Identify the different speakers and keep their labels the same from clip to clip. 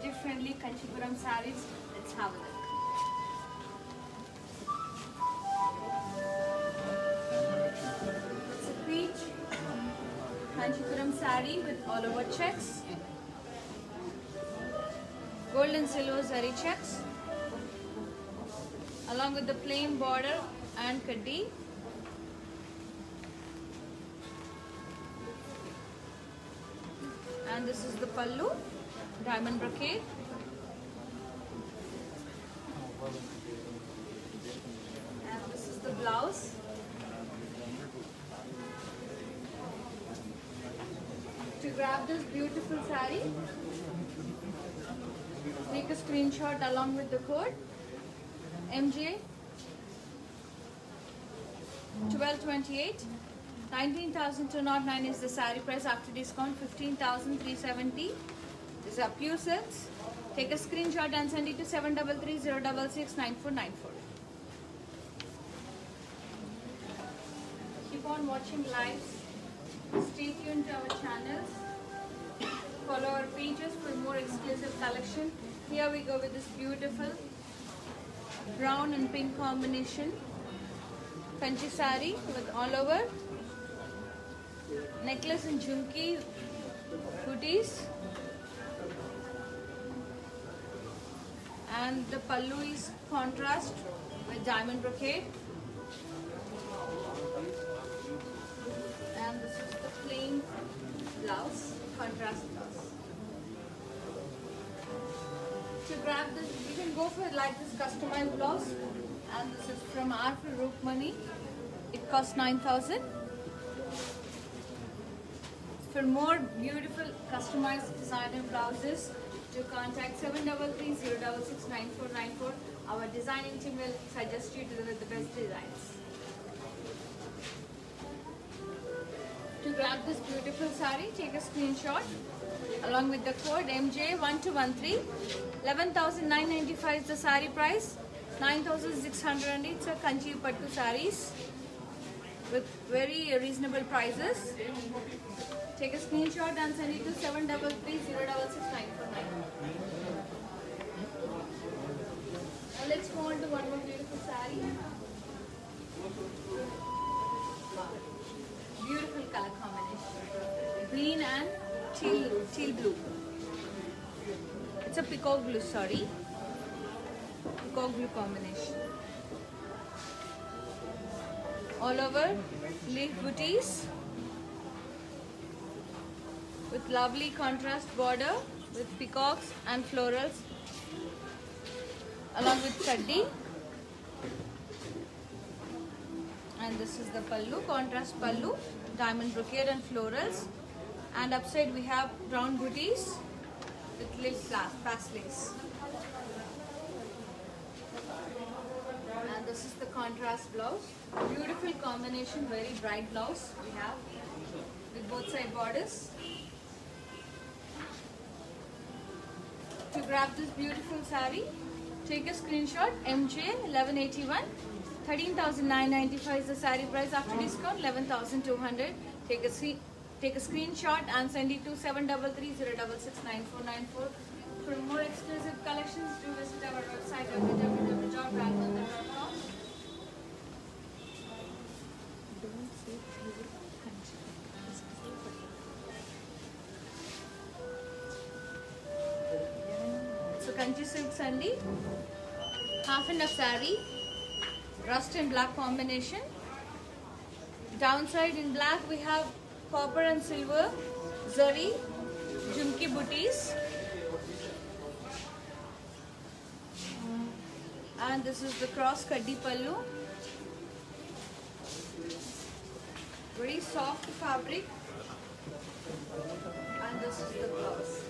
Speaker 1: budget-friendly Kanchipuram sarees. Let's have a look. It's a peach Kanchipuram saree with all over checks, gold and silver zari checks, along with the plain border and kaddi. And this is the pallu, diamond brocade. And this is the blouse. To grab this beautiful saree, take a screenshot along with the code MJ 1228. 19,209 is the saree price after discount. 15,370 is a pure silks. Take a screenshot and send it to 7330669494. Keep on watching lives. Stay tuned to our channels. Follow our pages for more exclusive collection. Here we go with this beautiful brown and pink combination Kanchi saree with all over necklace and jhumki booties, and the pallu is contrast with diamond brocade, and this is the plain blouse, contrast blouse. To grab this, you can go for like this customized blouse, and this is from Arthur Rukmani. It costs 9,000. For more beautiful customized designer blouses, to contact 7330669494. Our designing team will suggest you to the best designs. To grab this beautiful saree, take a screenshot along with the code MJ1213. 11,995 is the saree price. 9,600 it's a Kanchi Pattu sarees with very reasonable prices. Take a screenshot and send it to 73306694. Now let's go on to one more beautiful saree. Beautiful color combination. Green and teal blue. It's a peacock blue, sorry. Peacock blue combination. All over leaf booties with lovely contrast border with peacocks and florals along with kaddi. And this is the pallu, contrast pallu, diamond brocade and florals, and upside we have brown booties with little paslings. And this is the contrast blouse. Beautiful combination, very bright blouse we have with both side borders. To grab this beautiful saree, take a screenshot MJ1181. 13,995 is the saree price after discount. 11,200. Take a screenshot and send it to 7330669494. For more exclusive collections, do visit our website www.raghavendra.com. So Kanchi silk sandi, half and half saree, rust and black combination. Downside in black we have copper and silver zari jhumki booties, and this is the cross kaddi pallu. Very soft fabric, and this is the blouse.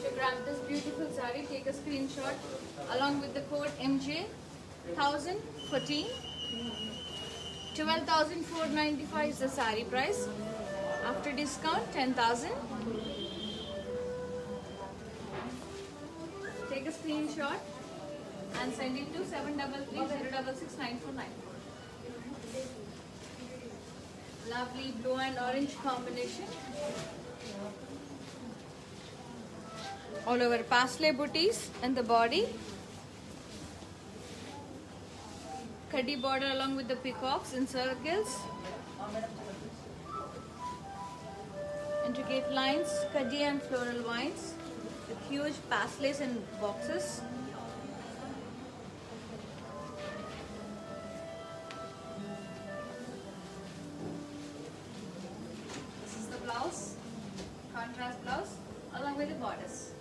Speaker 1: To grab this beautiful saree, take a screenshot along with the code MJ1014. 12,495 is the saree price. After discount, 10,000. Take a screenshot and send it to 7330669494. Lovely blue and orange combination. All over pastel booties and the body. Kaddi border along with the peacocks in circles. Intricate lines, kaddi and floral vines with huge pastels and boxes. This is the blouse, contrast blouse along with the borders.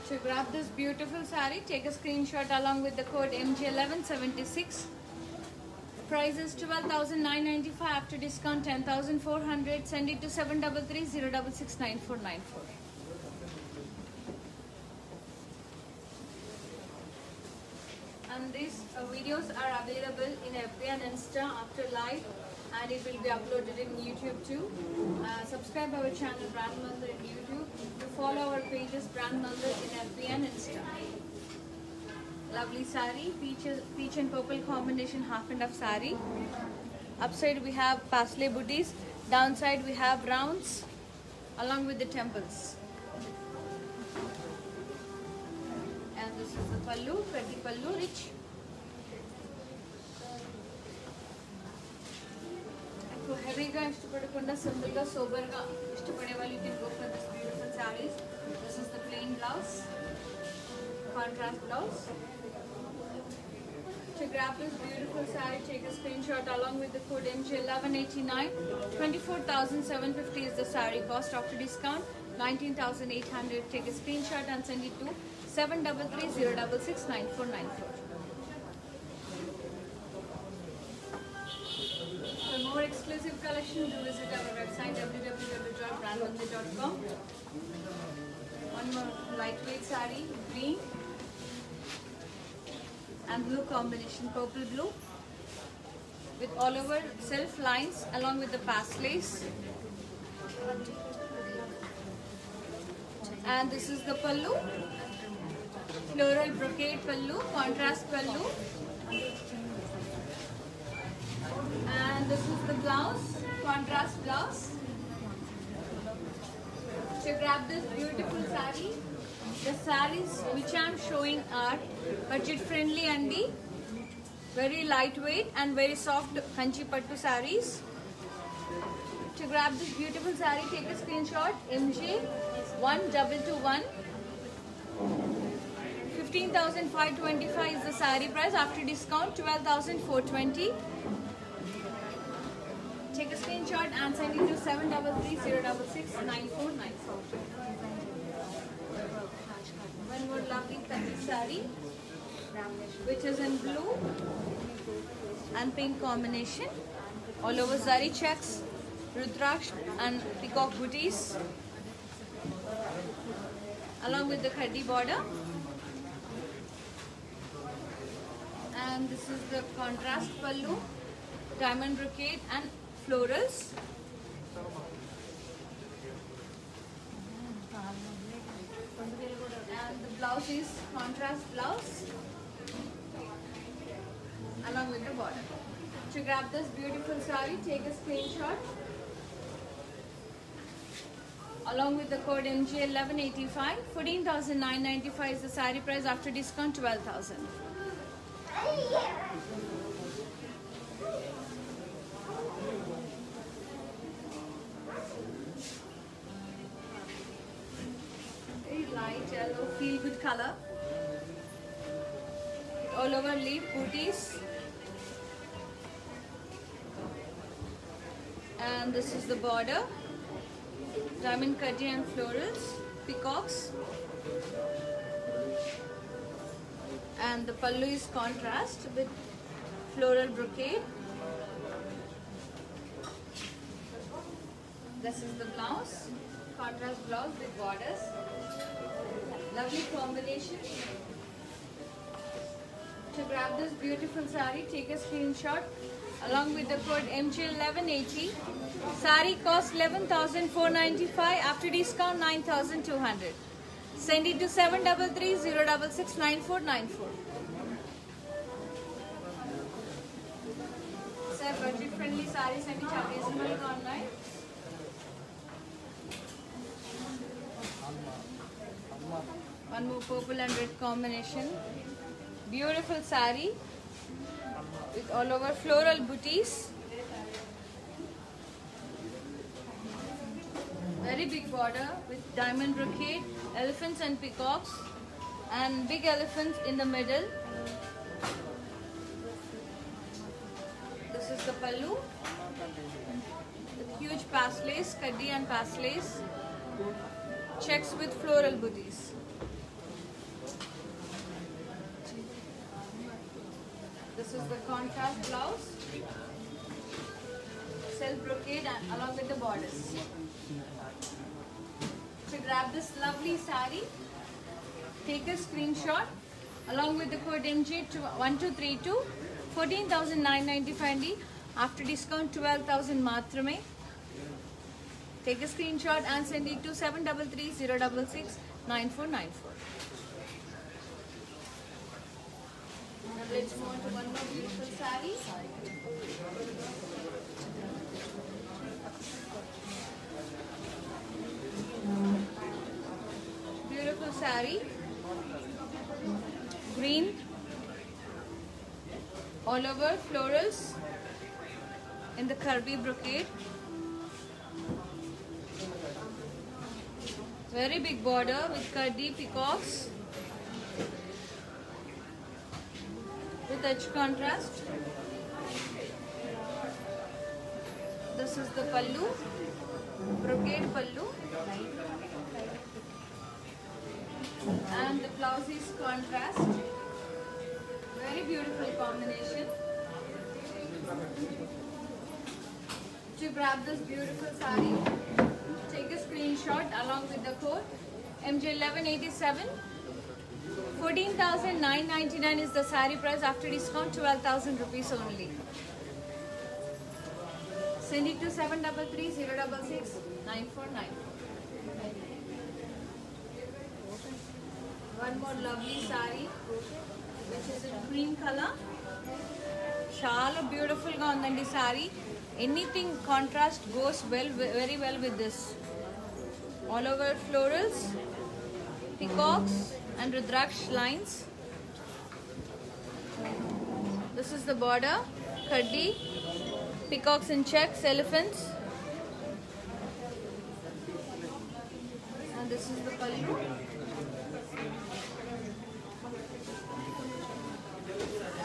Speaker 1: To grab this beautiful saree, take a screenshot along with the code MJ1176. Price is 12,995 after discount 10,400. Send it to 733-066-9494. And these videos are available in FB and Insta after live, and it will be uploaded in YouTube too. Subscribe our channel Brand Mandir in YouTube. To follow our pages Brand Mandir in FB and Insta. Lovely saree, peach and purple combination, half and half saree. Upside we have pastel booties, downside we have rounds along with the temples. And this is the pallu, pretty pallu, rich. Heavy ga ishtapadakunda, simple ga, sober ga ishtapade vallu, you can go for this beautiful sarees. This is the plain blouse, contrast blouse. To grab this beautiful saree, take a screenshot along with the code MJ1189. 24,750 is the saree cost after discount. 19,800. Take a screenshot and send it to 733-066-9494. For more exclusive collection, do visit our website www.brandmandir.com. One more lightweight saree, green and blue combination, purple blue with all over self lines along with the pastels. And this is the pallu, floral brocade pallu, contrast pallu. And this is the blouse, contrast blouse. To grab this beautiful saree, the sarees which I am showing are budget friendly and very lightweight and very soft kanchi pattu sarees. To grab this beautiful saree, take a screenshot MJ1221. 15,525 is the saree price after discount, 12,420. Take a screenshot and send it to 733-066-9494. One more lovely kanchi saree, which is in blue and pink combination. All over zari checks, rudraksh and peacock booties, along with the khadi border. And this is the contrast pallu, diamond brocade and florals. And the blouse is contrast blouse along with the border. To grab this beautiful saree, take a screenshot along with the code MJ1185. 14,995 is the saree price after discount, 12,000. Very light yellow, feel good color. All over leaf booties. And this is the border. Diamond khadi and florals, peacocks. And the pallu is contrast with floral brocade. This is the blouse, contrast blouse with borders. Lovely combination. To grab this beautiful saree, take a screenshot along with the code MJ1180. Saree cost 11,495 after discount 9,200. Send it to 733-066-9494. sarees and which are reasonable online. One more purple and red combination. Beautiful saree with all over floral booties. Very big border with diamond brocade, elephants and peacocks, and big elephants in the middle. This is the pallu with huge paslays, kaddi and paslays, checks with floral booties. This is the contrast blouse, self brocade and along with the borders. To grab this lovely saree, take a screenshot along with the code MJ1232, 14,995 after discount 12,000 matrame. Take a screenshot and send it to 733-066-9494. Now let's move on to one more beautiful saree. Beautiful saree, green, all over florals in the curvy brocade. Very big border with kaddi peacocks with edge contrast. This is the pallu, brocade pallu, and the blouse is contrast. Very beautiful combination. To grab this beautiful saree, take a screenshot along with the code MJ1187. 14,999 is the saree price after discount, 12,000 rupees only. Send it to 733-066-9494. One more lovely saree, which is in cream color. Chala beautiful ga undandi saree. Anything contrast goes well, very well with this. All over florals, peacocks and rudraksh lines. This is the border, kaddi, peacocks in checks, elephants. And this is the pallu.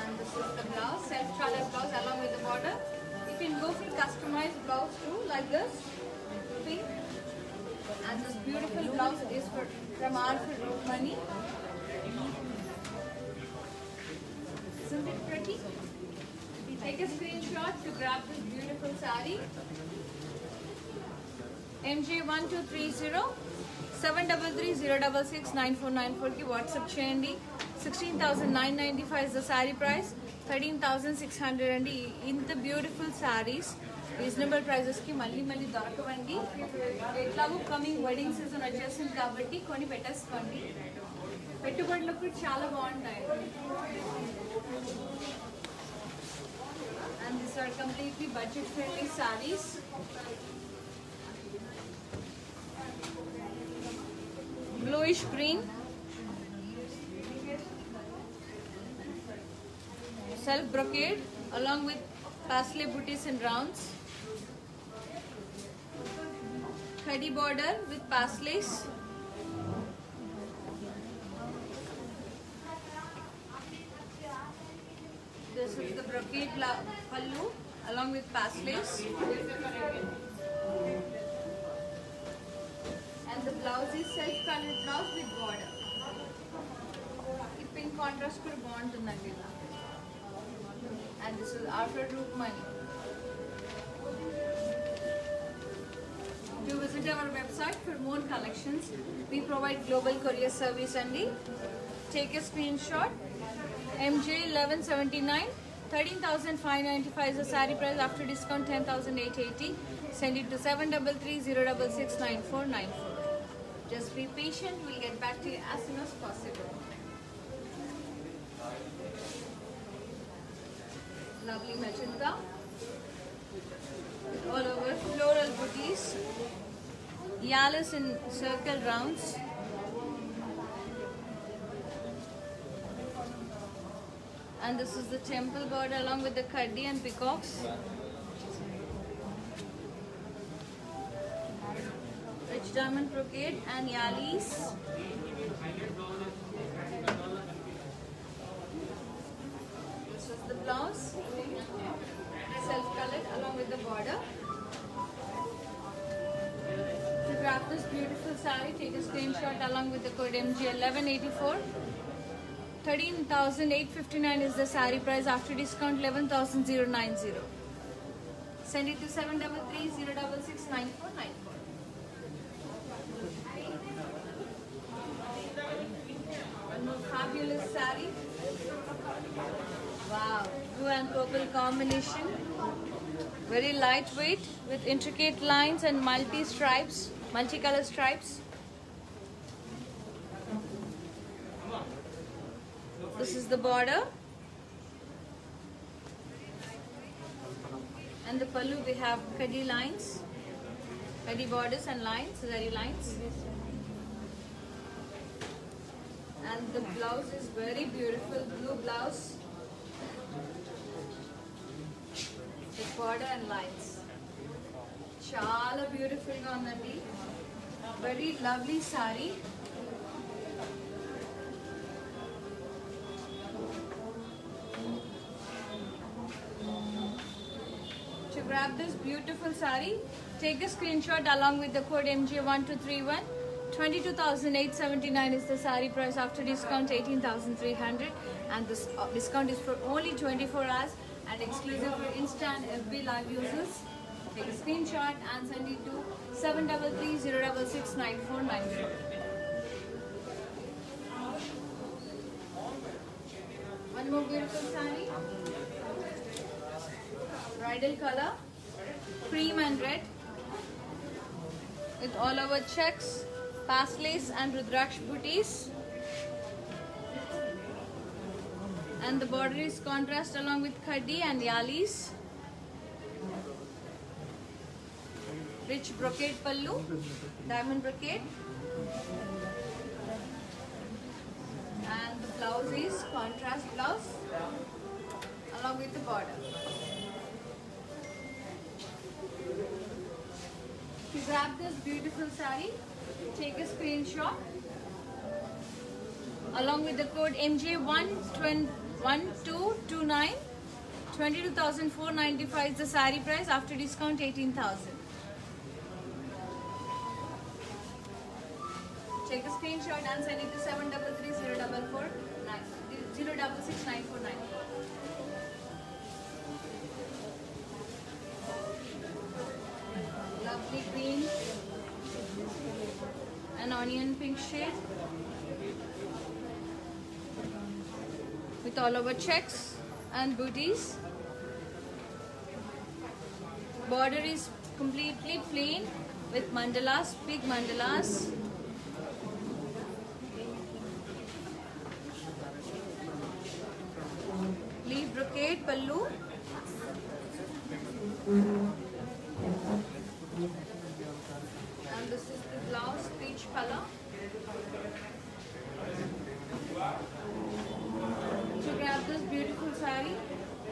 Speaker 1: And this is the blouse, self-colored blouse along with the border. You can go for customized blouse too, like this, pink. And this beautiful blouse is from Rukmani. Isn't it pretty? Take a screenshot to grab this beautiful saree. MJ1230 733-066-9494 ki WhatsApp cheyandi. 16,995 is the saree price. 13,600 and in the beautiful sarees. Reasonable prices ki malli dorakavandi. Etlago coming wedding season వచ్చేసింది కాబట్టి కొన్ని పెట్టేసుకోండి. పెట్టుబడులకు చాలా బాగుంటాయి. And these are completely budget friendly sarees. Bluish green, self brocade along with parsley booties and rounds, kaddi border with pasleys, this is the brocade pallu along with pasleys. And the blouse is self-colored blouse with border. Pink contrast could bond to Nagila. And this is after Rukmani. Do visit our website for more collections. We provide global courier service and take a screenshot. MJ1179, 13,595 is the saree price after discount, 10,880. Send it to 733-066-9494. Just be patient, we'll get back to you as soon as possible. Lovely magenta. All over floral booties. Yalis in circle rounds. And this is the temple border along with the kaddi and peacocks. Rich diamond brocade and yalis. This is the blouse. Self-colored along with the border. To grab this beautiful saree, take a screenshot along with the code MG1184. 13,859 is the saree price after discount. 11,090. Send it to 733-066-9494. One more fabulous saree. Wow, blue and purple combination. Very lightweight with intricate lines and multi-color stripes. This is the border. And the pallu we have kaddi lines, kaddi borders and lines, zari lines. And the blouse is very beautiful, blue blouse with border and lines. Chala beautiful ga undandi. Very lovely saree. To grab this beautiful saree, take a screenshot along with the code MJ1231. 22,879 is the saree price after discount. 18,300, and this discount is for only 24 hours and exclusive for Insta and FB live users. Take a screenshot and send it to 733-066-9494. One more beautiful saree. Bridal color, cream and red, with all over checks, paslace and rudraksh booties. And the border is contrast along with khadi and yalis. Rich brocade pallu, diamond brocade. And the blouse is contrast blouse along with the border. To grab this beautiful saree, take a screenshot along with the code MJ1229. 22,495 is the saree price after discount. 18,000. Take a screenshot and send it to 733-066-9494. Lovely green and onion pink shade with all over checks and booties. Border is completely plain with mandalas, big mandalas. Leaf brocade pallu. And this is the blouse, peach color. To grab this beautiful saree,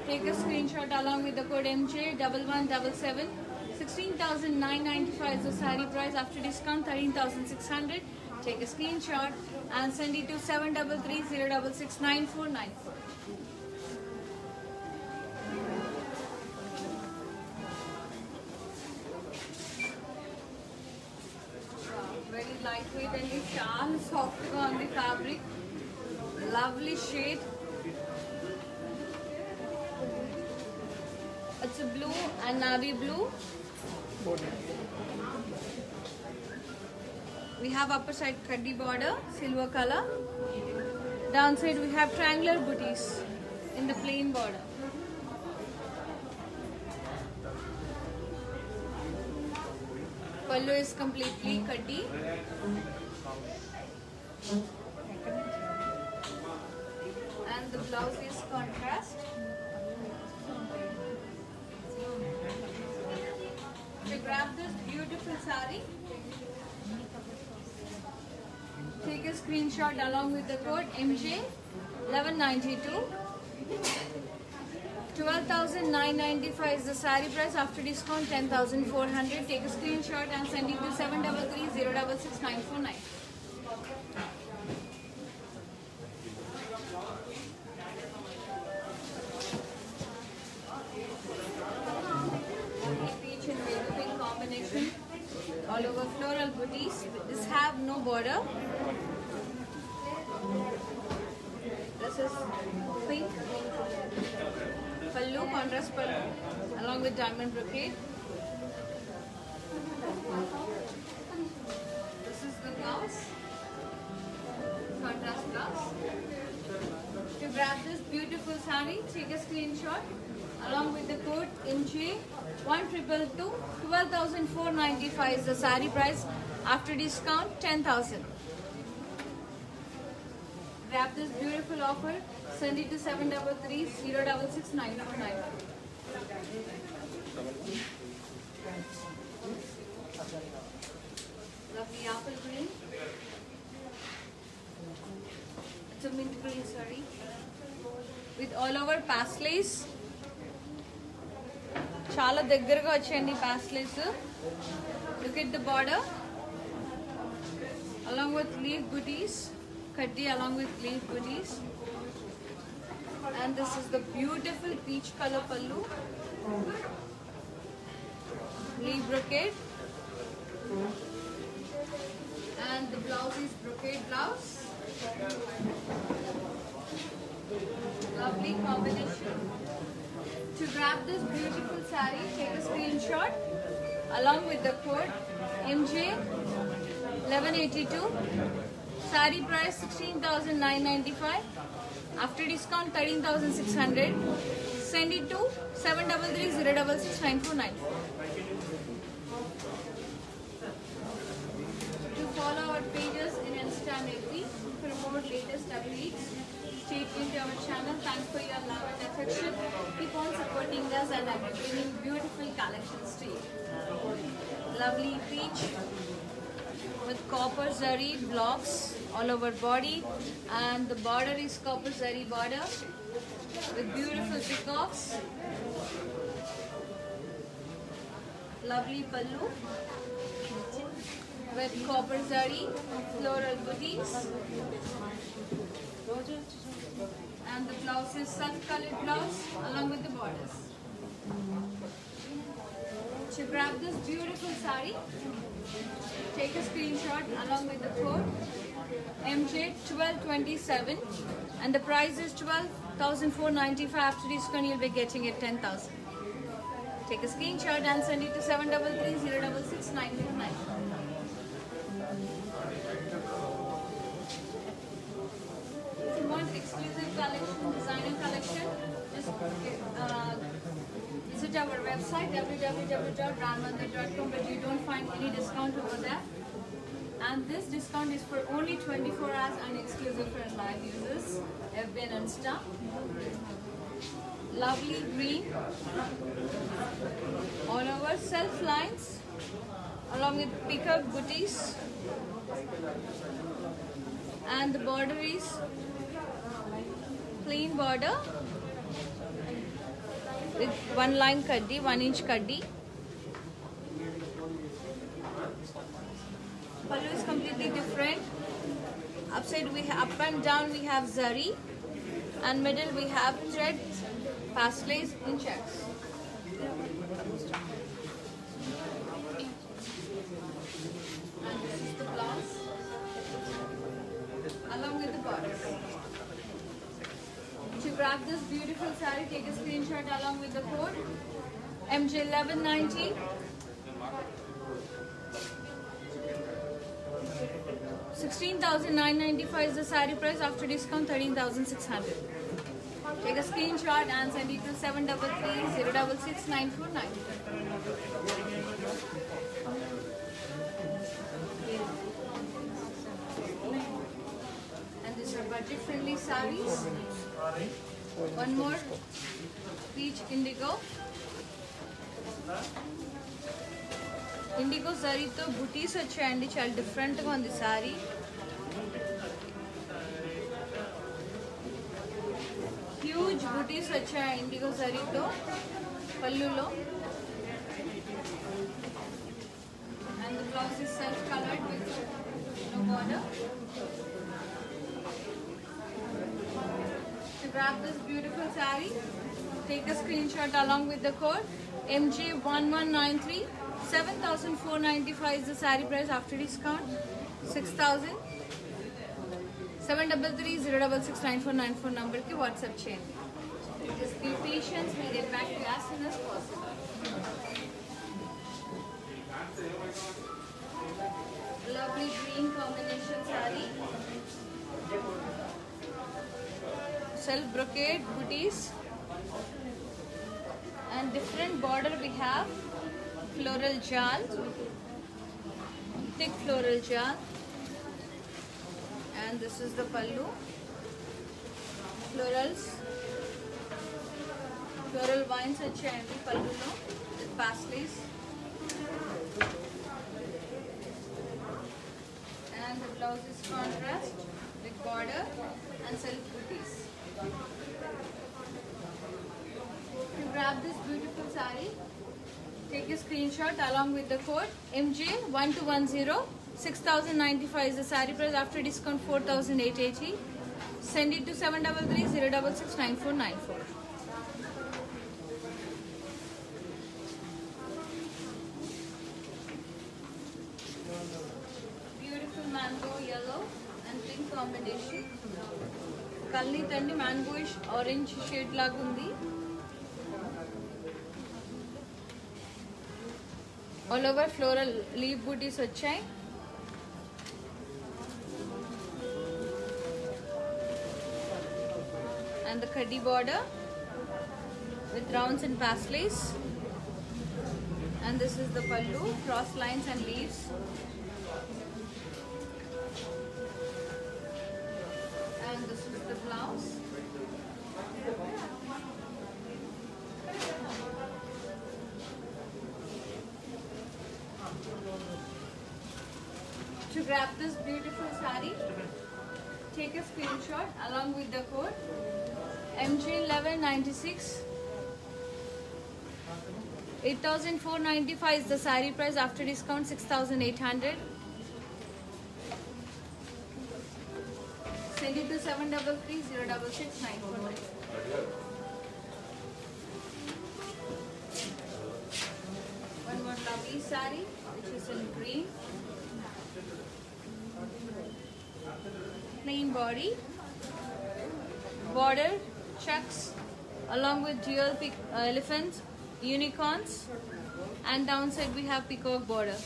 Speaker 1: take a screenshot along with the code MJ1177. 16,995 is the saree price after discount. 13,600. Take a screenshot and send it to 733-066-9494. Very lightweight and it's soft on the fabric. Lovely shade. It's a blue and navy blue. We have upper side kaddi border, silver color. Downside we have triangular booties in the plain border. Pallu is completely kaddi. And the blouse is contrast. To grab this beautiful sari, take a screenshot along with the code MJ 1192. 12,995 is the sari price. After discount 10,400. Take a screenshot and send it to 733066949. Peach and baby pink combination. All over floral booties. This have no border. This is pink. Pallu, contrast pallu, along with diamond brocade. This is the blouse, contrast blouse. To grab this beautiful sari, take a screenshot along with the code MJ1222. 12,495 is the sari price. After discount, 10,000. Grab this beautiful offer. Send it to 733066949. Lovely apple green. It's a mint green saree with all over pastelis. Chala దగ్గరగా వచ్చేయండి pastelis. Look at the border. Along with leaf booties. Kaddi along with leaf booties. And this is the beautiful peach color pallu. Leaf brocade. And the blouse is brocade blouse. Lovely combination. To grab this beautiful saree, take a screenshot along with the code MJ 1182. Saree price 16,995. After discount 13,600. Send it to 733066949. To follow our pages in Insta and FB for more latest updates. Stay tuned to our channel. Thanks for your love and affection. Keep on supporting us and bringing beautiful collections to you. Lovely peach with copper zari blocks all over body, and the border is copper zari border with beautiful peacocks. Lovely pallu with copper zari floral booties, and the blouse is sun colored blouse along with the borders. To grab this beautiful saree, take a screenshot along with the code MJ1227, and the price is 12,495. After discount you'll be getting it 10,000. Take a screenshot and send it to 733066949. If you want exclusive collection, designer collection, just visit our website www.ranmandir.com, but you don't find any discount over there. And this discount is for only 24 hours and exclusive for live users, FB and Insta. Lovely green, all over self lines, along with peacock booties, and the border is plain border with 1 line kaddi, 1 inch kaddi. Pallu is completely different. Upside we have, up and down we have zari, and middle we have thread pastelis in checks. And this is the blouse along with the borders. To grab this beautiful saree, take a screenshot along with the code MJ1190. 16,995 is the saree price. After discount 13,600. Take a screenshot and send it to 733066949. And these are budget-friendly sarees. One more peach indigo. IndiGo జరీతో బుటీస్ వచ్చాయండి, చాలా డిఫరెంట్గా ఉంది sorry. Huge బుటీస్ వచ్చాయి IndiGo జరీతో పళ్ళులో. And the blouse is self coloured with no border. To grab this beautiful saree, take a screenshot along with the code MJ1193. 7,495 is the saree price after discount. 6,000. 733-066-9494 number ki WhatsApp చేయండి. Just be patient, we'll get back to you as soon as possible. Lovely green combination saree. Self brocade booties and different border we have. Floral jal, thick floral jal, and this is the pallu. Florals, floral vines వచ్చాయండి పళ్ళులో with paisleys. And the blouse is contrast with border and self booties. To grab this beautiful saree, take a screenshot along with the code MJ1210. 6,095 is the saree price after discount. 4,880. Send it to 733-066-9494. Beautiful mango yellow and pink combination. Kalni tandi mangoish orange shade lagundi. All over floral leaf booties వచ్చాయి. And the khadi border with rounds and paisleys. And this is the pallu, cross lines and leaves. And this is the blouse. To grab this beautiful saree, take a screenshot along with the code MJ1196. 8,495 is the saree price after discount. 6,800. Send it to 733-066-949. One more lovely saree which is in green. Plain body, border, checks along with dual elephants, unicorns, and downside we have peacock border.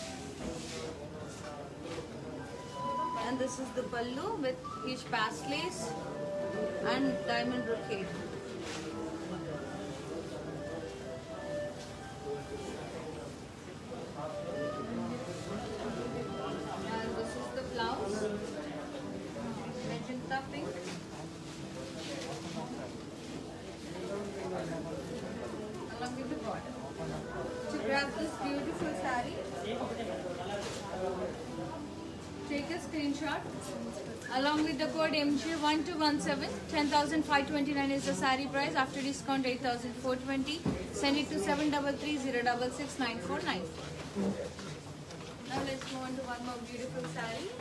Speaker 1: And this is the pallu with each paisleys and diamond brocade. And this is the blouse. Magenta pink. Along with the border. To grab this beautiful saree, take a screenshot along with the code MJ1217. 10,529 is the saree price after discount. 8,420. Send it to 733-066-9494. Now let's move on to one more beautiful saree.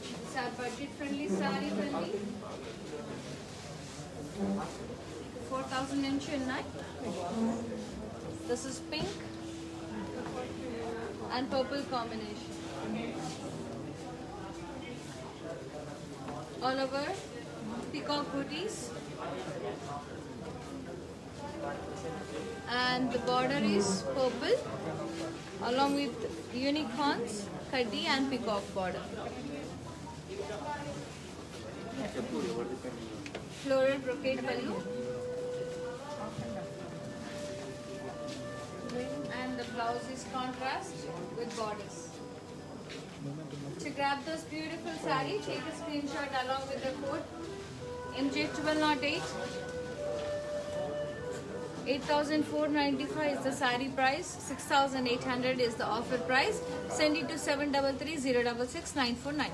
Speaker 1: These are budget friendly saree friendly. 4,000 inch in night. This is pink and purple combination. All over peacock booties. And the border is purple along with unicorns, khadi and peacock border. Floral brocade pallu. And the blouse is contrast with borders. To grab this beautiful saree, take a screenshot along with the code MJ1208. 8,495 is the sari price. 6,800 is the offer price. Send it to 733-066-9494.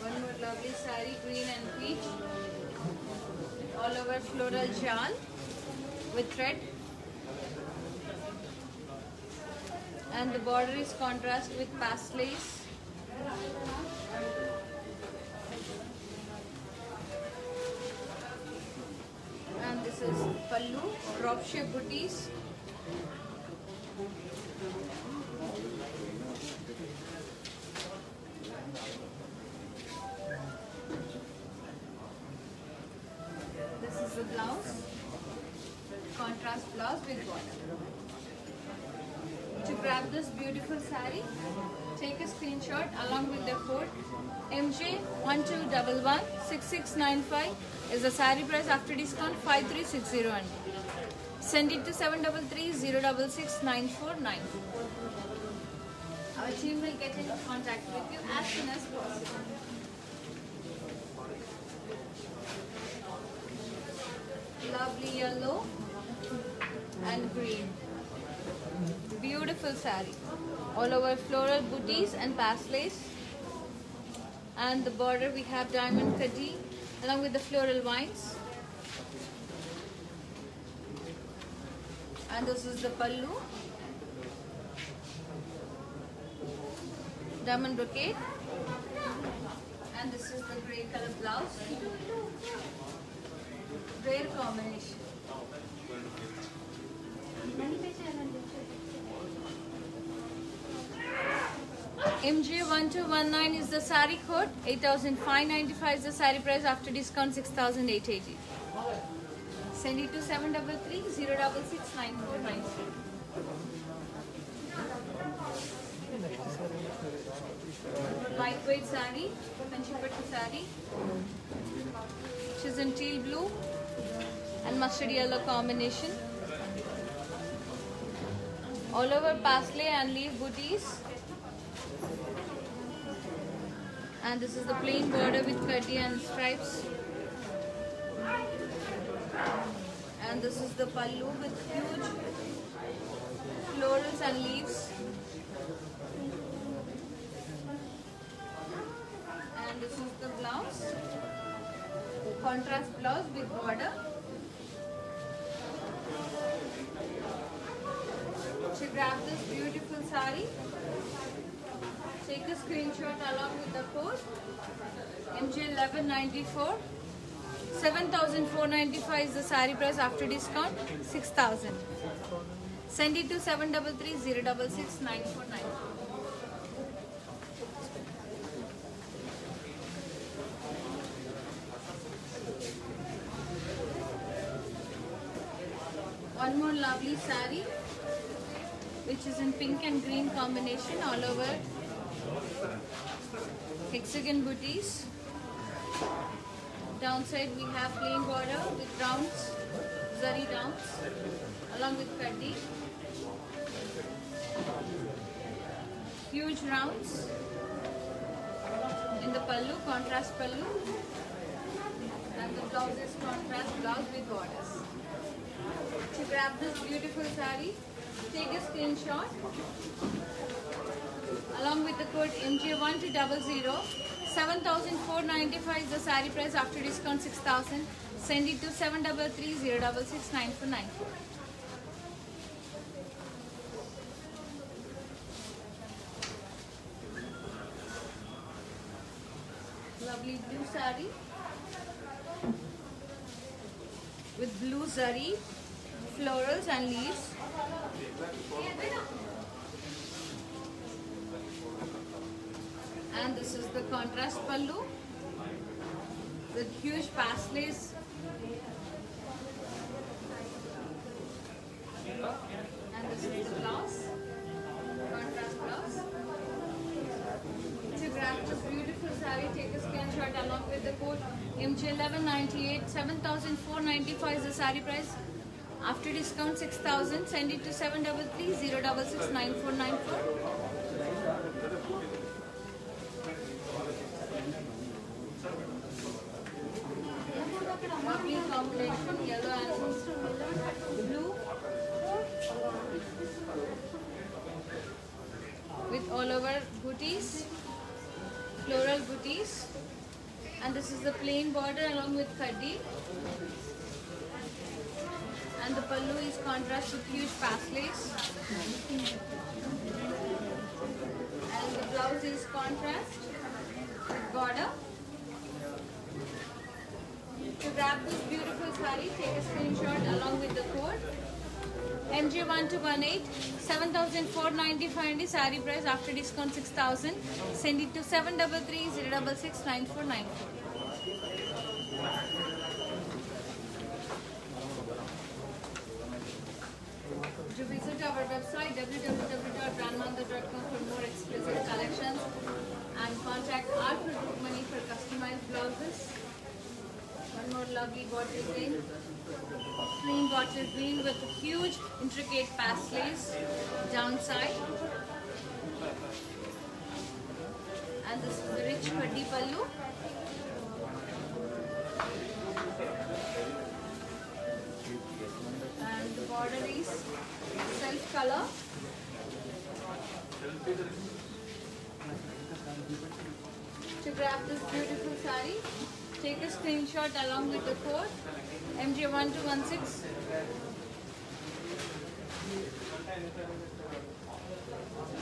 Speaker 1: One more lovely sari, green and peach. All over floral shawl with thread. And the border is contrast with pastellace. And this is pallu, drop shape booties. This is the blouse, contrast blouse with border. To grab this beautiful sari, take a screenshot along with the code MJ12116695 is the sari price after discount 5360 only. Send it to 733-066-9494. Our team will get in contact with you as soon as possible. Lovely yellow and green. Beautiful sari. All over floral booties and pastellace. And the border we have diamond kadi along with the floral vines. And this is the pallu. Diamond brocade. And this is the grey color blouse. Rare combination. MJ1219 is the sari code. 8,595 is the sari price after discount 6,880. Send it to 733-066-9493. Lightweight sari, Kanchipattu sari, which is in teal blue and mustard yellow combination. All over pastel and leaf booties. And this is the plain border with kadi and stripes. And this is the pallu with huge florals and leaves. And this is the blouse, contrast blouse with border. To grab this beautiful sari, take a screenshot along with the code MJ1194. 7,495 is the sari price after discount 6,000. Send it to 733-066-949. One more lovely sari, which is in pink and green combination, all over hexagon booties. Downside we have plain border with rounds, zari rounds, along with kadi. Huge rounds in the pallu, contrast pallu, and the blouse is contrast blouse with borders. To grab this beautiful sari, take a screenshot along with the code MJ1200. 7,495 is the sari price after discount 6,000. Send it to 733-066-9494. Lovely blue sari with blue zari, florals and leaves. And this is the contrast pallu with huge pastellace. And this is the blouse, contrast blouse. To grab this beautiful sari, take a screenshot along with the code MJ1198. 7,495 is the sari price. After discount 6,000. Send it to 733-066-9494. combination, yellow and blue, with all over booties, floral booties, and this is the plain border along with khadi, and the pallu is contrast with huge paisleys, and the blouse is contrast with border. To grab this beautiful saree, take a screenshot along with the code MJ1218, 7,495 and the saree price after discount 6,000. Send it to 7330669494. To visit our website www.brandmantha.com for more exclusive collections and contact Alfred Rukmani for customized blouses. One more lovely bottle green, plain bottle green with huge intricate paisleys downside, and this is the rich khadi pallu. And the border is self color. To grab this beautiful saree, take a screenshot along with the code MJ1216.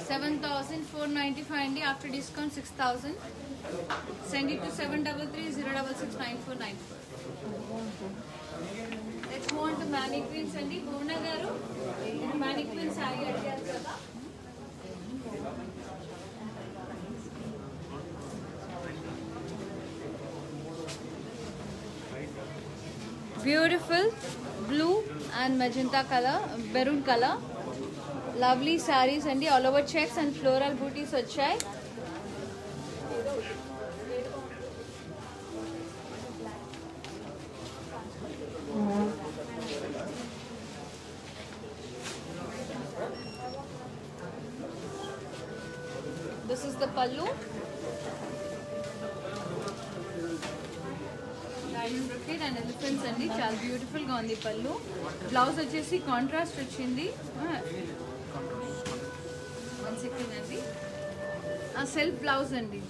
Speaker 1: $7,495 after discount 6,000. Send it to 7330669494. Let's move on to mannequins and Bhuvna garu. Mannequin saree adigaru kada. Beautiful blue and magenta color, maroon color. Lovely sarees and all over checks and floral booties vachai. This is the pallu. Diamond brocade and elephants and చాలా beautiful గా ఉంది పల్లు. Blouse వచ్చేసి contrast వచ్చింది. One second అండి. Self blouse అండి,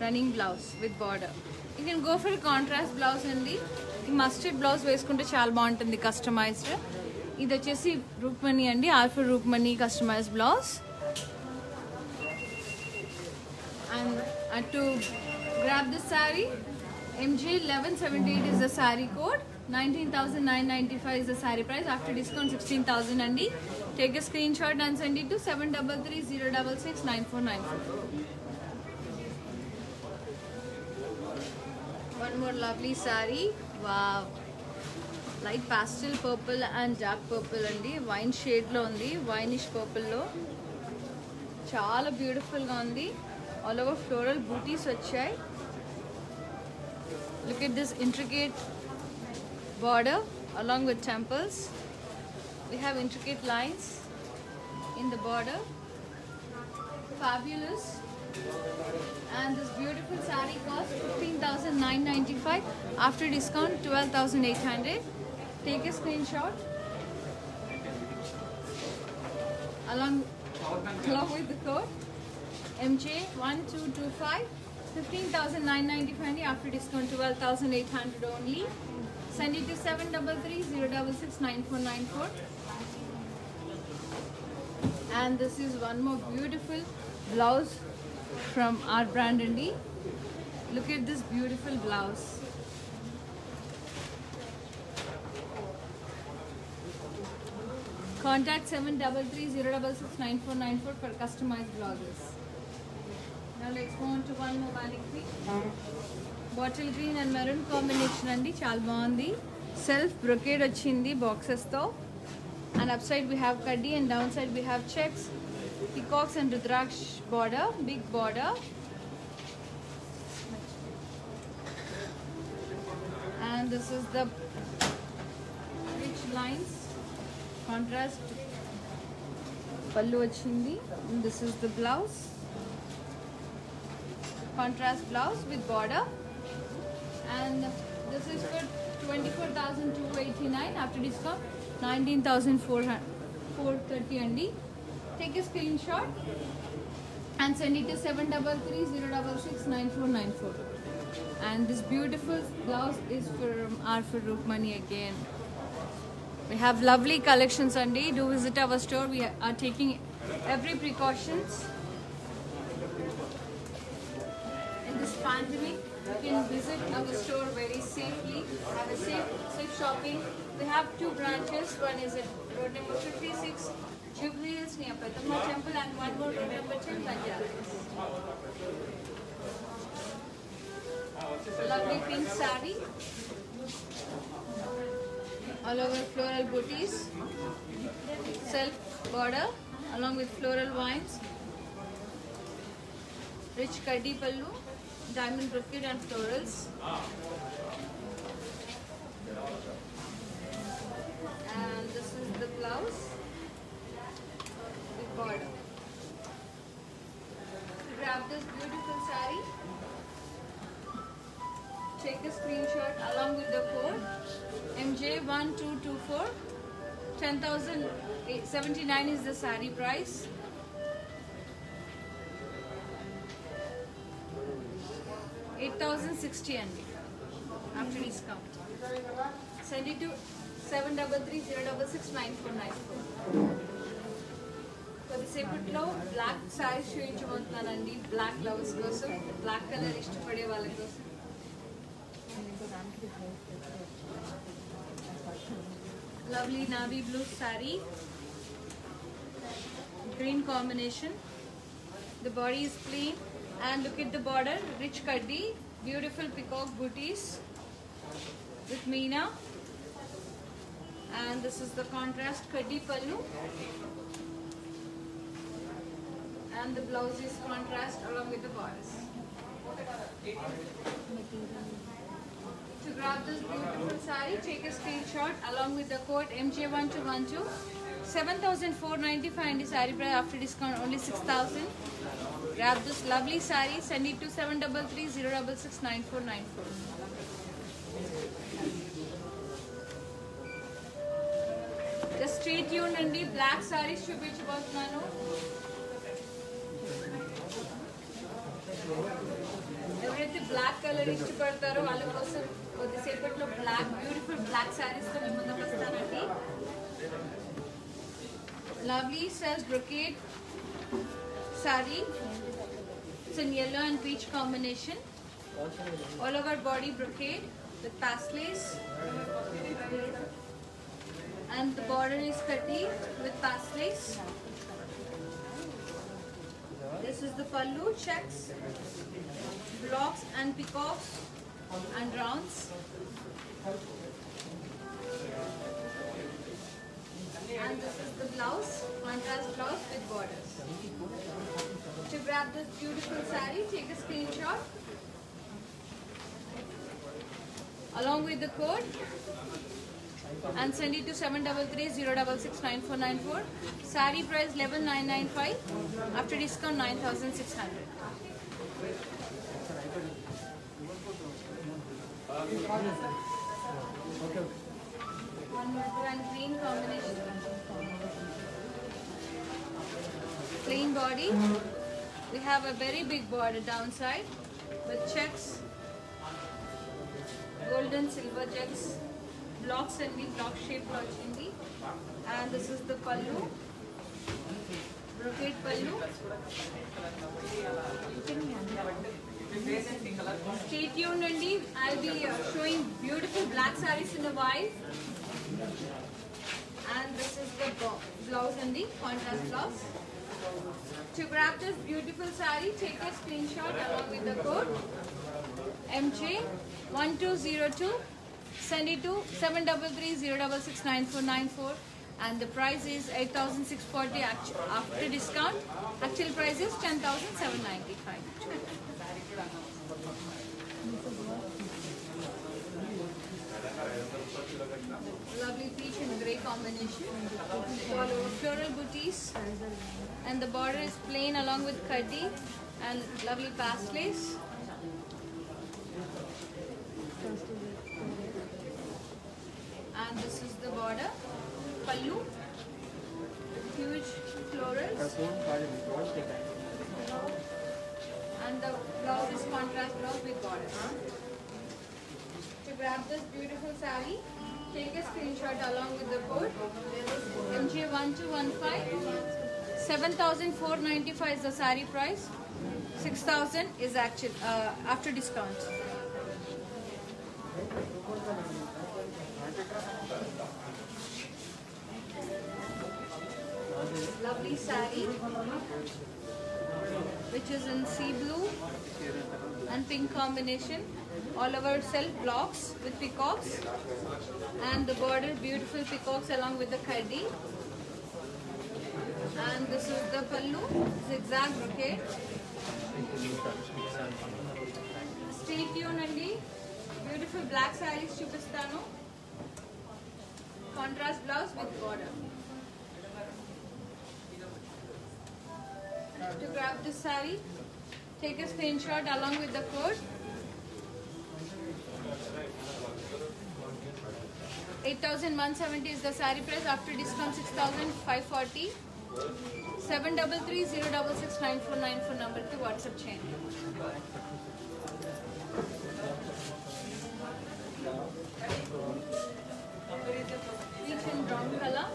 Speaker 1: running blouse with border. You can go for contrast blouse అండి. ఈ మస్టర్డ్ బ్లౌజ్ వేసుకుంటే చాలా బాగుంటుంది కస్టమైజ్డ్. ఇది వచ్చేసి రూక్మణి అండి, ఆల్ఫర్ Rukmini customised blouse. And to grab this saree, MJ1178 is the saree code. 19,995 is the saree price after discount 16,000 andi. Take a screenshot and send it to 7330669494. One more lovely saree. Wow, light pastel purple and dark purple andi. Wine shade lo undi, wineish purple lo chaala beautiful ga undi. All over floral booties vachai. Look at this intricate border along with temples. We have intricate lines in the border. Fabulous. And this beautiful saree cost 15,995 after discount 12,800. Take a screenshot along with the code MJ1225, 15,995 after discount 12,800 only. Send it to 7330669494. And this is one more beautiful blouse from our brand Indi. Look at this beautiful blouse. Contact 7330669494 for customized blouses. Now let's go on to one more mannequin. Bottle green and maroon combination andi, chaala baagundi. Self brocade ochindi boxes tho, and upside we have kaddi and downside we have checks, peacocks and rudraksh border, big border. And this is the rich lines, contrast pallu ochindi, and this is the blouse. Contrast blouse with border, and this is for 24,289 after discount 19,430 andi. Take a screenshot and send it to 7330669494. And this beautiful blouse is from R for Rukmani again. We have lovely collections andi. Do visit our store. We are taking every precautions. In this pandemic, you can visit our store very safely. Have a safe shopping. We have 2 branches. One is at road number 56, Jubilee Hills near Peddamma Temple, and one more road number 10, Banjara. Lovely pink saree. All over floral booties. Self border along with floral vines. Rich kaddi pallu. Diamond brocade and florals. And this is the blouse with border. Grab this beautiful saree. Take a screenshot along with the code MJ1224. 10,079 is the saree price. 8,060 after discount. Send it to 7330669494. కొద్దిసేపట్లో black saris చూపించబోతున్నానండి. Black lovers కోసం, black colour ఇష్టపడే వాళ్ళ కోసం. Lovely navy blue saree, green combination. The body is plain. And look at the border, rich kaddi, beautiful peacock booties with meena. And this is the contrast kaddi pallu. And the blouse is contrast along with the borders. To grab this beautiful saree, take a screenshot along with the code MJ1212. 7,495 and the saree price after discount only 6,000. Grab this lovely saree, send it to 7330669494. Just stay tuned and the black sarees చూపించబోతున్నాను. ఎవరైతే black colour ఇష్టపడతారో వాళ్ళ కోసం కొద్దిసేపట్లో beautiful black saris తో మేము ముందుకు వస్తానండి. Lovely self brocade saree. It's in yellow and peach combination. All over body brocade with paslays. And the border is kaddi with paslays. This is the pallu, checks, blocks and peacocks and rounds. And this is the blouse, contrast blouse with borders. To grab this beautiful saree, take a screenshot along with the code and send it to 7330669494. Saree price 11,995 after discount 9,600. One more and green combination. Plain body. We have a very big border downside with checks, golden silver checks, blocks and the block shape vachindi. And this is the pallu, brocade pallu. Stay tuned, Andy. I'll be showing beautiful black sarees in a while. And this is the blouse and the contrast blouse. To grab this beautiful saree, take a screenshot along with the code MJ1202. Send it to 7330669494. And the price is 8,640 after discount. Actual price is 10,795. Lovely peach and grey combination. Follow floral booties. And the border is plain along with kaddi and lovely paslays. And this is the border, pallu, huge florals, and the blouse is contrast blouse with borders. To grab this beautiful saree, take a screenshot along with the code MJ1215. 7,495 is the saree price. 6,000 is actual after discount. Lovely saree, which is in sea blue and pink combination. All over self blocks with peacocks, and the border beautiful peacocks along with the khadi. And this is the pallu, zigzag brocade. Stay tuned, Andy. Beautiful black sarees chupistano. Contrast blouse with border. To grab this saree, take a screenshot along with the code 8,170 is the saree price. After discount 6,540. 7330669494 number to WhatsApp chain. Peach and brown color,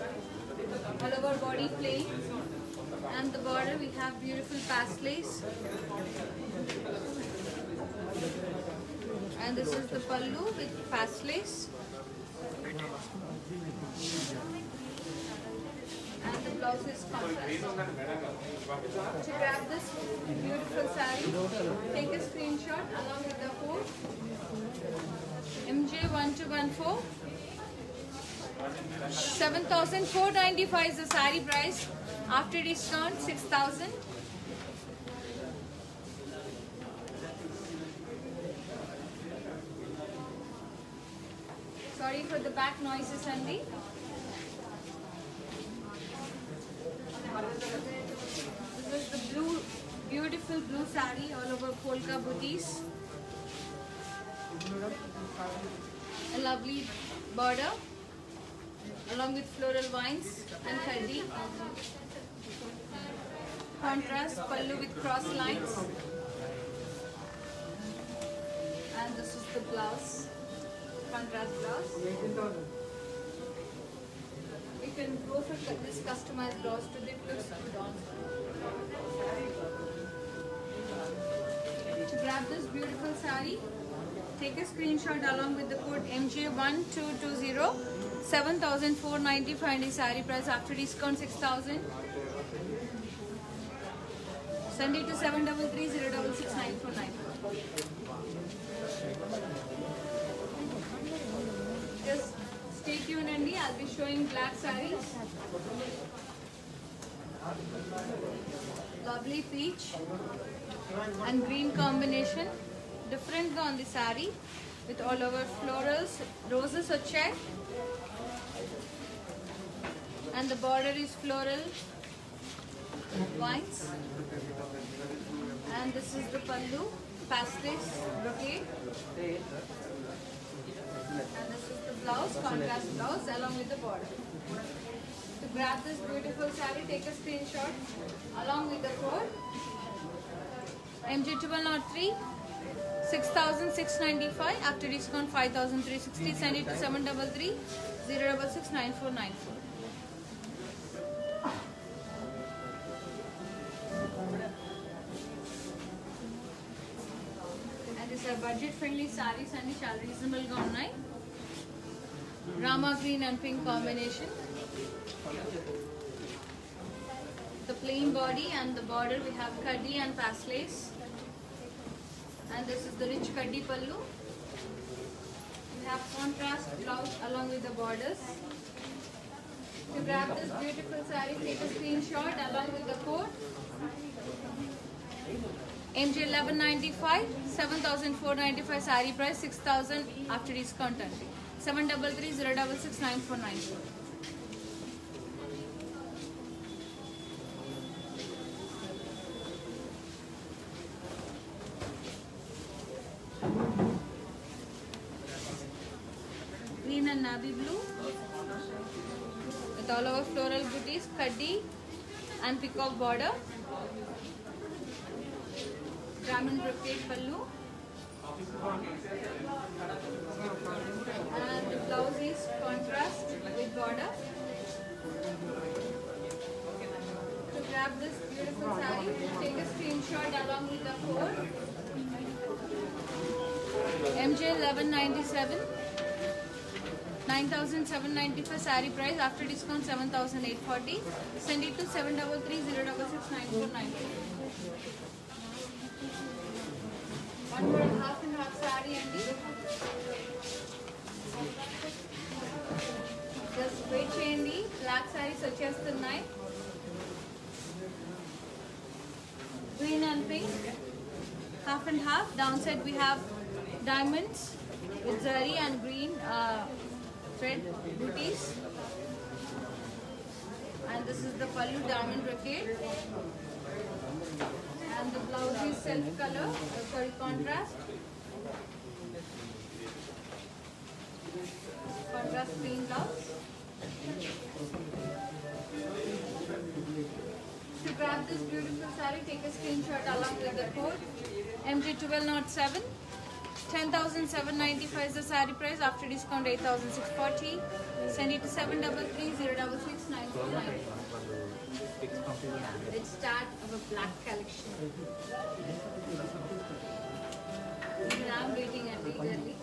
Speaker 1: all over body plain, and the border we have beautiful pastellays, and this is the pallu with pastellays, and the blouse is contrast. To grab this beautiful saree, take a screenshot along with the code MJ1214. 7,495 is the saree price. After discount 6,000. Sorry for the back noises, Andy. This is the blue, beautiful blue saree all over polka booties. A lovely border along with floral vines and khadi. Contrast pallu with cross lines. And this is the blouse, contrast blouse. You can go for this customized blouse to the plus. To grab this beautiful saree, take a screenshot along with the code MJ1220. 7,495 is saree price. After discount 6,000. Send it to 7330669494. Just stay tuned, Andy. I'll be showing black sarees. Lovely peach and green combination. Different on the saree with all over florals, roses or check. And the border is floral vines. And this is the pallu, pastels, brocade. And this is the blouse, contrast blouse along with the border. To grab this beautiful saree, take a screenshot along with the code MJ1203. 6,695 after discount 5,360. Send it to 7330669494. And these are budget friendly sarees and చాలా reasonable గా ఉన్నాయి. Rama green and pink combination. The plain body and the border we have khadi and pastellays. And this is the rich khadi pallu. We have contrast blouse along with the borders. To grab this beautiful saree, take a screenshot along with the code MJ1195. 7,495 saree price. 6,000 after discount. 7330669494. Green and navy blue. with all over floral booties, kaddi and peacock border. Diamond brocade pallu. And the blouse is contrast with border. To grab this beautiful saree, take a screenshot along with the code MJ1197, 9,790 saree price, after discount 7,840. Send it to 733066949. One more half and half saree, Andy. Just wait, Andy. Black saree suggest the night. Green and pink. Half and half. Downside we have diamonds with zari and green thread booties. And this is the pallu diamond brocade. And the blouse is self color, contrast. Contrast green blouse. To grab this beautiful saree, take a screenshot along with the code MJ1207. 10,795 is the saree price, after discount 8,640. Send it to 733066949. Let's start our black collection. Even I'm waiting and eagerly.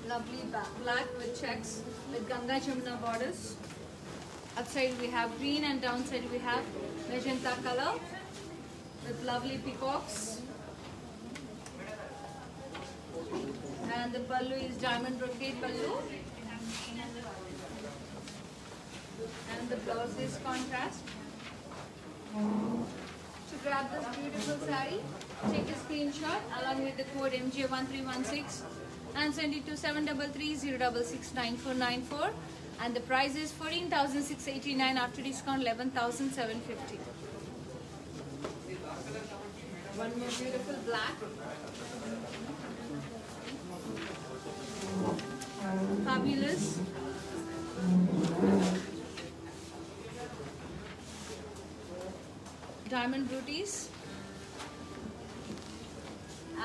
Speaker 1: Lovely black with checks with Ganga Jamuna borders. Upside we have green and downside we have magenta color with lovely peacocks. And the pallu is diamond brocade pallu. And the blouse is contrast. To grab this beautiful saree, take a screenshot along with the code MJ1316 and send it to 733066949. And the price is 14,689, after discount 11,750. One more beautiful black. Fabulous. Diamond booties.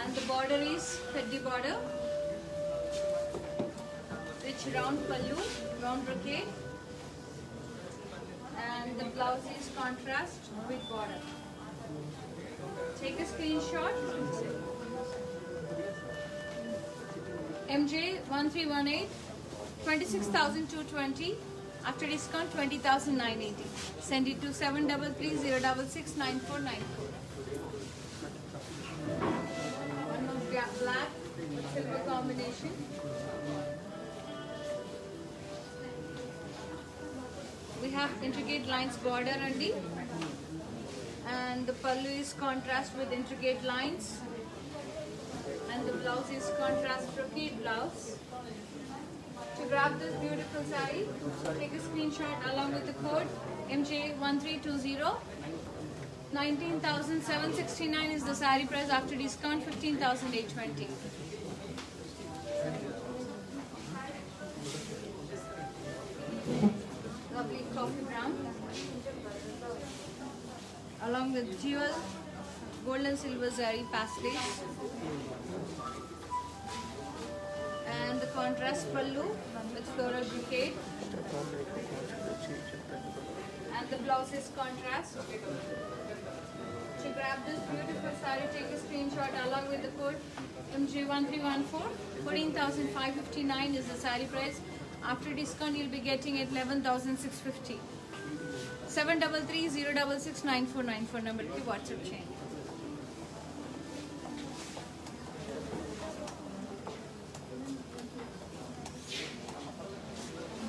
Speaker 1: And the border is kaddi border. Rich round pallu, round brocade. And the blouse is contrast with border. Take a screenshot. MJ1318, 26,220. After discount 20,980. Send it to 733066949. One more black silver combination. We have intricate lines border only, and the pallu is contrast with intricate lines, and the blouse is contrast brocade blouse. To grab this beautiful saree, take a screenshot along with the code MJ1320. 19,769 is the saree price, after discount 15,820. Lovely coffee brown along with jewel gold and silver zari paslays, and the contrast pallu with floral brocade, and the blouse is contrast. To grab this beautiful saree, take a screenshot along with the code MJ1314. 14,559 is the saree price. After discount, you'll be getting it 11,650. 733066949 number की WhatsApp chain.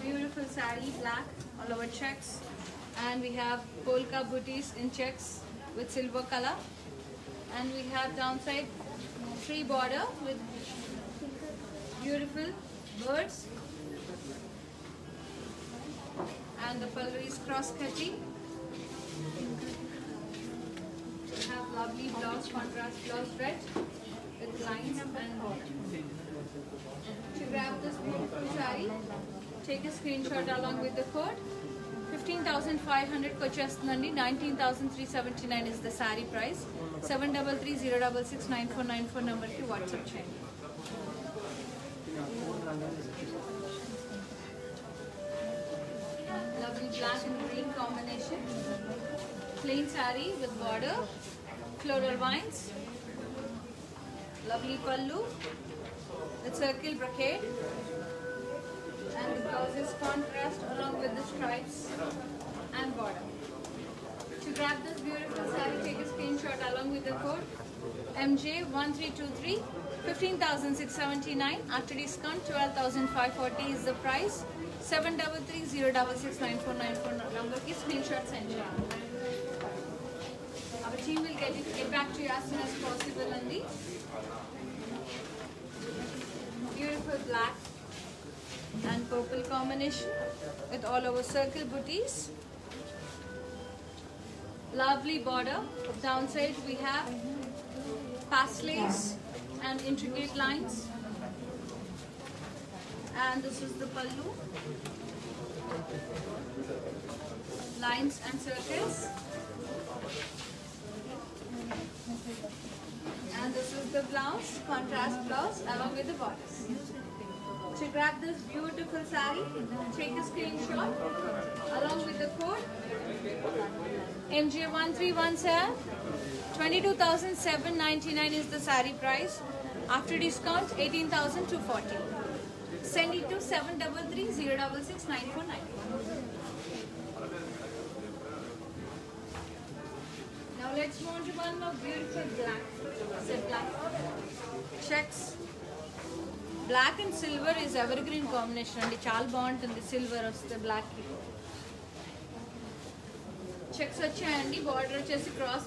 Speaker 1: Beautiful saree, black, all over checks, and we have polka booties in checks with silver color, and we have downside tree border with beautiful birds. And the pallu is cross-cutting. We have lovely blouse, contrast blouse red with lines and border. To grab this beautiful saree, take a screenshot along with the code. 15,500 kochestundandi, 19,379 is the saree price. 7330669494 number ki WhatsApp cheyandi. Lovely black and green combination. Plain saree with border, floral vines. Lovely pallu with circle brocade. And the blouse is contrast along with the stripes and border. To grab this beautiful saree, take a screenshot along with the code MJ1323, 15,679. After discount, 12,540 is the price. 7330669494 number ki screenshot send cheyandi. Our team will get back to you as soon as possible. Andi. Beautiful black and purple combination with all over circle booties. Lovely border. Downside we have pastellays and intricate lines. And this is the pallu. Lines and circles. And this is the blouse, contrast blouse along with the borders. To grab this beautiful saree, take a screenshot along with the code MJ1317. 22,799 is the saree price. After discount, 18,240. Send it to 7330669494. Now let's move on to one more beautiful black. Black checks. Black and silver is evergreen combination and chaal bagunthundi silver vaste black ki. Checks vachayandi, border vachesi cross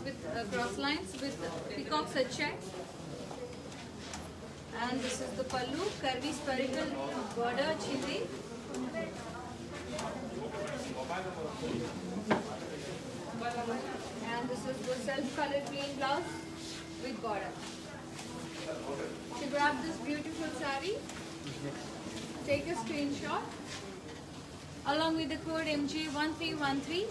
Speaker 1: lines with peacocks vachayi. And this is the pallu, curvy spherical border vachindi. And this is the self-colored plain blouse with border. To grab this beautiful saree, take a screenshot along with the code MJ1313.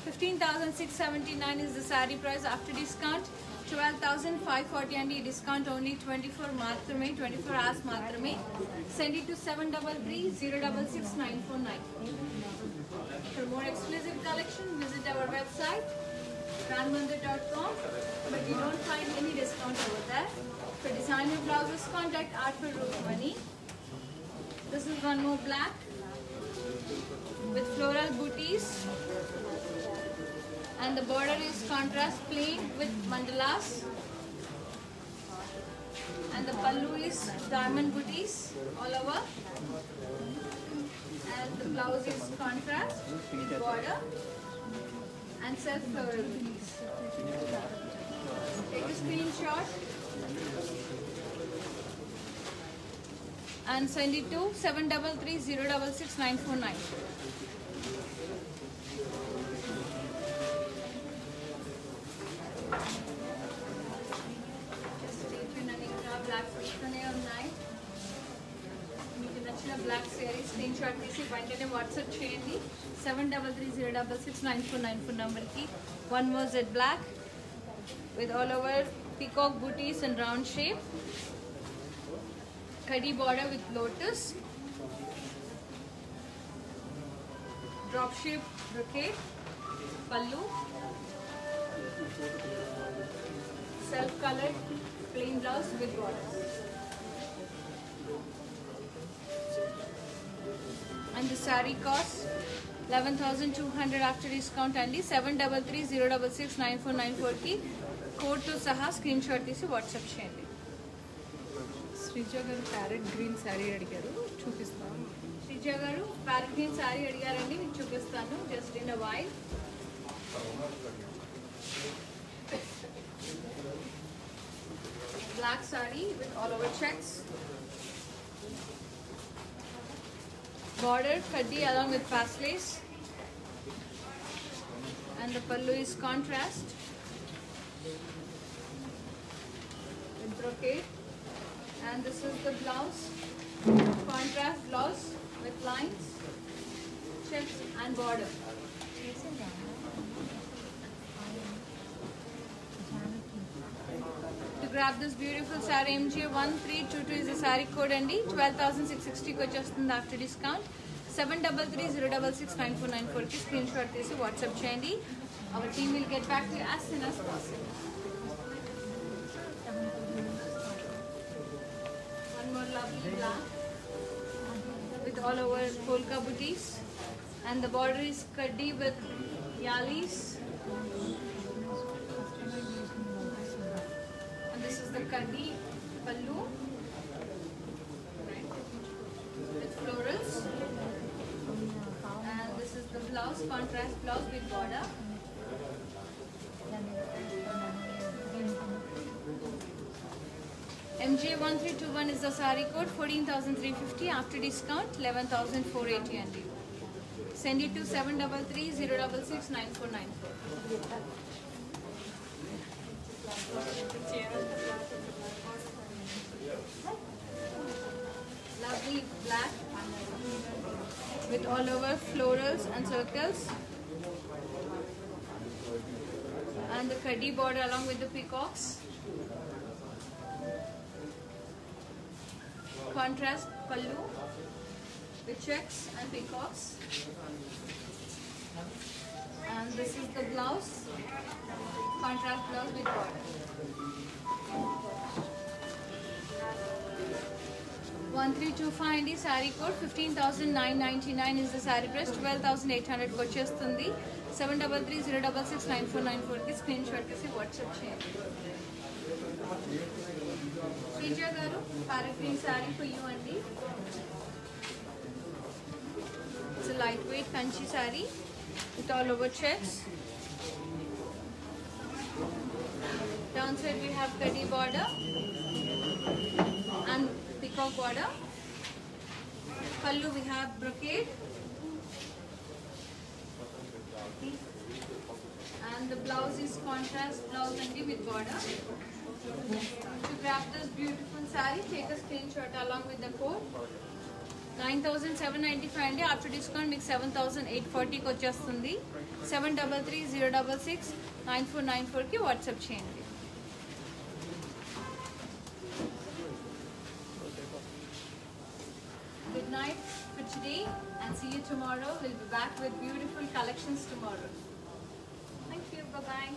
Speaker 1: 15,679 is the saree price. After discount, 12,540 and discount only 24 hours maatrame. Send it to 7330669494. For more exclusive collection, visit our website ranmandir.com, but you don't find any discount over there. For designer blouses, contact Art for Rukmani. This is one more black with floral booties, and the border is contrast plain with mandalas, and the pallu is diamond booties all over, and the blouse is contrast with border and self floral booties. Take a screenshot and send it to 7330669494. Black series screenshot తీసి వెంటనే WhatsApp చేయండి 7330669494 number ki. One more jet black with all over peacock booties and round shape, kadi border with lotus, drop shape brocade, pallu, self colored plain blouse with borders. And the saree costs 11,200 after discount and 7330669494 ki code to saha screenshot తీసి WhatsApp చేయండి.
Speaker 2: శ్రీజ గారు parrot green sari అడిగారు, చూపిస్తాను.
Speaker 1: శ్రీజ గారు parrot green sari అడిగారండి, మీకు చూపిస్తాను just in a while. Black saree with all over checks. Border kaddi along with pastellays, and the pallu is contrast with brocade, and this is the blouse, contrast blouse with lines, checks and border. To grab this beautiful saree, MJ1322 is the saree code andi. 12,660 కి వచ్చేస్తుంది after discount. 7330669494 కి screenshot తీసి WhatsApp చేయండి. Our team will get back to you as soon as possible. One more lovely black with all over polka booties, and the border is kaddi with yalis. This is the kaddi pallu with florals, and this is the blouse, contrast blouse with border. MJ1321 is the saree code, 14,350 after discount, 11,480 and send it to 7330669494. Lovely black with all over florals and circles, and the kaddi border along with the peacocks. Contrast pallu with checks and peacocks, and this is the blouse, contrast blouse with border. 1325 andi saree code, 15,999 is the saree price, 12,800 కి వచ్చేస్తుంది. 7330669494 కి screenshot చేసి WhatsApp చేయండి. శ్రీజ గారు, parrot green saree for you andi. It's a lightweight kanchi saree with all over checks. Downside we have kaddi border and peacock border. Pallu we have brocade, and the blouse is contrast blouse and with border. To grab this beautiful saree, take a screenshot along with the code. 9,795 andi, after discount మీకు 7,840 కి వచ్చేస్తుంది. 7330669494 కి WhatsApp చేయండి. Good night for today, and see you tomorrow. We'll be back with beautiful collections tomorrow. Thank you. Bye bye.